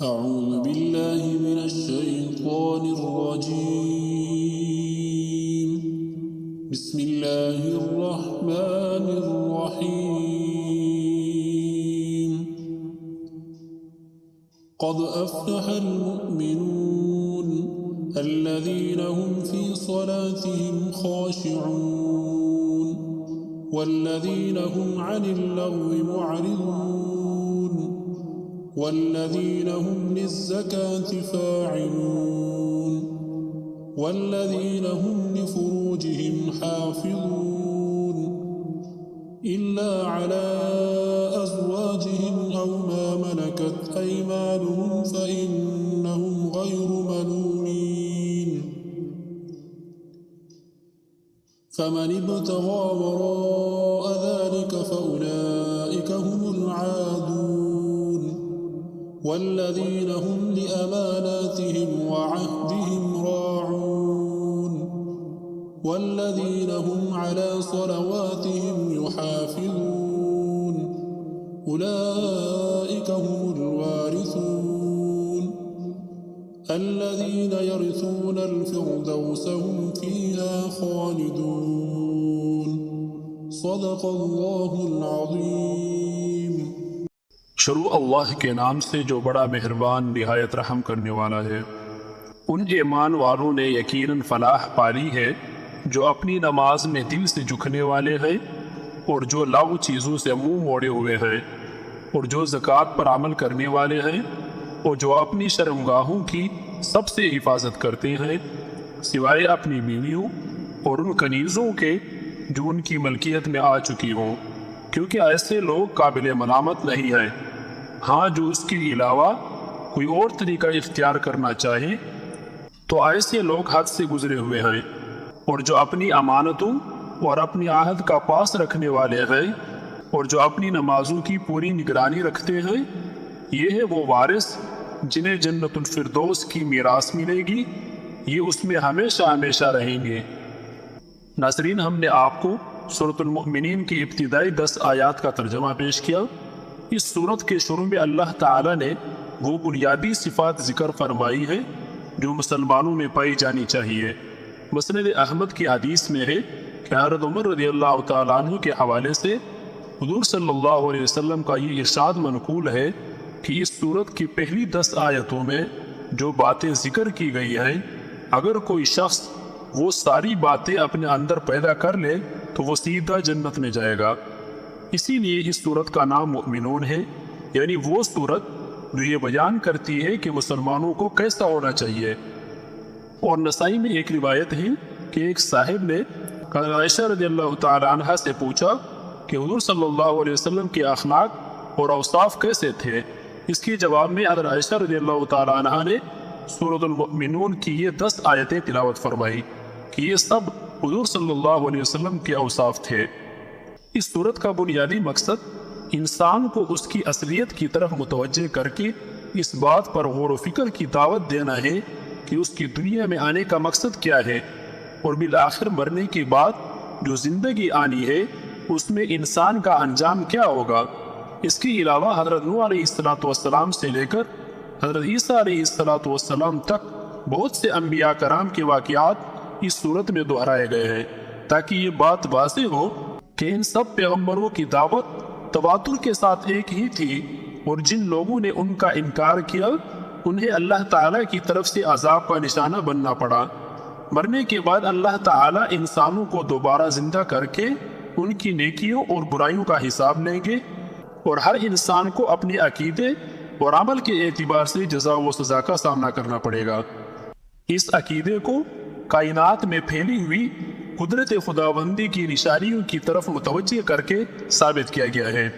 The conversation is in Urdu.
أعوذ بالله من الشيطان الرجيم. بسم الله الرحمن الرحيم. قد أفلح المؤمنون الذين هم في صلاتهم خاشعون والذين هم عن اللغو معرضون والذين هم للزكاة فاعلون والذين هم لفروجهم حافظون إلا على أزواجهم أو ما ملكت أيمانهم فإنهم غير ملومين. فمن ابتغى وراء ذلك فأولئك هم العادون والذين هم لأماناتهم وعهدهم راعون والذين هم على صلواتهم يحافظون أولئك هم الوارثون الذين يرثون الفردوس هم فيها خالدون. صدق الله العظيم. شروع اللہ کے نام سے جو بڑا مہربان نہایت رحم کرنے والا ہے۔ ان ایمان والوں نے یقیناً فلاح پالی ہے جو اپنی نماز میں دل سے جھکنے والے ہیں اور جو لغو چیزوں سے منہ موڑے ہوئے ہیں اور جو زکوٰۃ پر عمل کرنے والے ہیں اور جو اپنی شرمگاہوں کی سب سے حفاظت کرتے ہیں سوائے اپنی بیویوں اور ان کنیزوں کے جو ان کی ملکیت میں آ چکی ہوں، کیونکہ ایسے لوگ قابل ملامت نہیں ہیں۔ ہاں جو اس کے علاوہ کوئی اور طریقہ اختیار کرنا چاہے تو ایسے لوگ حد سے گزرے ہوئے ہیں، اور جو اپنی امانتوں اور اپنی عہد کا پاس رکھنے والے ہیں اور جو اپنی نمازوں کی پوری نگرانی رکھتے ہیں یہ ہے وہ وارث جنہیں جنت الفردوس کی میراث ملے گی، یہ اس میں ہمیشہ ہمیشہ رہیں گے۔ ناظرین، ہم نے آپ کو سورۃ المؤمنین کی ابتدائی 10 آیات کا ترجمہ پیش کیا۔ اس سورت کے شروع میں اللہ تعالیٰ نے وہ بنیادی صفات ذکر فرمائی ہیں جو مسلمانوں میں پائی جانی چاہیے۔ مسند احمد کی حدیث میں ہے کہ حضرت عمر رضی اللہ تعالیٰ عنہ کے حوالے سے حضور صلی اللہ علیہ وسلم کا یہ ارشاد منقول ہے کہ اس سورت کی پہلی 10 آیتوں میں جو باتیں ذکر کی گئی ہیں اگر کوئی شخص وہ ساری باتیں اپنے اندر پیدا کر لے تو وہ سیدھا جنت میں جائے گا۔ اسی لیے اس سورت کا نام مؤمنون ہے، یعنی وہ سورت جو یہ بیان کرتی ہے کہ مسلمانوں کو کیسا ہونا چاہیے۔ اور نسائی میں ایک روایت ہے کہ ایک صاحب نے عائشہ رضی اللہ تعالیٰ عنہ سے پوچھا کہ حضور صلی اللہ علیہ وسلم کے اخلاق اور اوصاف کیسے تھے؟ اس کے جواب میں حضرت عائشہ رضی اللہ تعالیٰ عنہ نے سورۃ المؤمنون کی یہ 10 آیتیں تلاوت فرمائی کہ یہ سب حضور صلی اللہ علیہ وسلم کے اوصاف تھے۔ اس سورت کا بنیادی مقصد انسان کو اس کی اصلیت کی طرف متوجہ کر کے اس بات پر غور و فکر کی دعوت دینا ہے کہ اس کی دنیا میں آنے کا مقصد کیا ہے اور بالآخر مرنے کے بعد جو زندگی آنی ہے اس میں انسان کا انجام کیا ہوگا۔ اس کے علاوہ حضرت نوح علیہ السلام سے لے کر حضرت عیسیٰ علیہ السلام تک بہت سے انبیاء کرام کے واقعات اس صورت میں دہرائے گئے ہیں تاکہ یہ بات واضح ہو کہ ان سب پیغمبروں کی دعوت تواتر کے ساتھ ایک ہی تھی، اور جن لوگوں نے ان کا انکار کیا انہیں اللہ تعالیٰ کی طرف سے عذاب کا نشانہ بننا پڑا۔ مرنے کے بعد اللہ تعالیٰ انسانوں کو دوبارہ زندہ کر کے ان کی نیکیوں اور برائیوں کا حساب لیں گے، اور ہر انسان کو اپنے عقیدے اور عمل کے اعتبار سے جزا و سزا کا سامنا کرنا پڑے گا۔ اس عقیدے کو کائنات میں پھیلی ہوئی قدرت خداوندی کی نشانیوں کی طرف متوجہ کر کے ثابت کیا گیا ہے۔